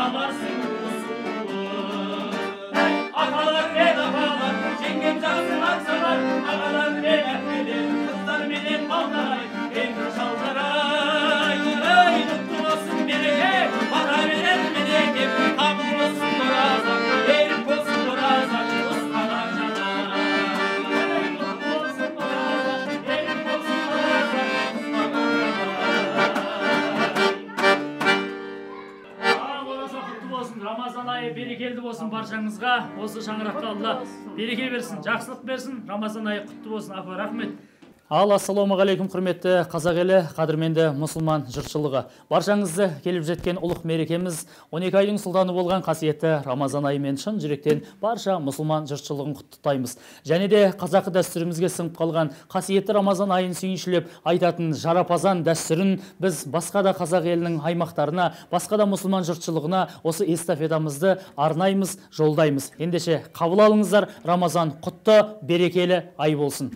yamarsın usulü. Akalar ve akalar, cengem cansın aksalar, akalar ve akmeler, kızlar benim ballar, evde çaldaray, ay mutlu olsun bereke, bana bilen meleke, hamd olsun dorazak, erim olsun dorazak, ustalar canar. Mutlu olsun dorazak, erim olsun dorazak, ustalar. Ramazan ayı berekелі болсын баршаңызға. Осы шаңыраққа Алла береке берсін, жақсылық берсін. Ramazan ayы құтты болсын. Апа, рахмет. Ал, ассалаумағалейкум, құрметті қазақ елі, қадірменді мұсылман жұртшылығы. Баршаңызды келіп жеткен ұлық мерекеміз 12 айдың сұлтаны болған қасиетті Рамазан айымен шын жүректен барша мұсылман жұртшылығын құттықтаймыз. Және де қазақы дәстүрімізге сіңіп қалған қасиетті Рамазан айын сүйіншілеп айтатын жарапазан дәстүрін біз басқа да қазақ елінің аймақтарына, басқа да мұсылман жұртшылығына осы эстафетамызды арнаймыз, жолдаймыз. Ендеше қабыл алыңыздар, Рамазан құтты, берекелі ай болсын.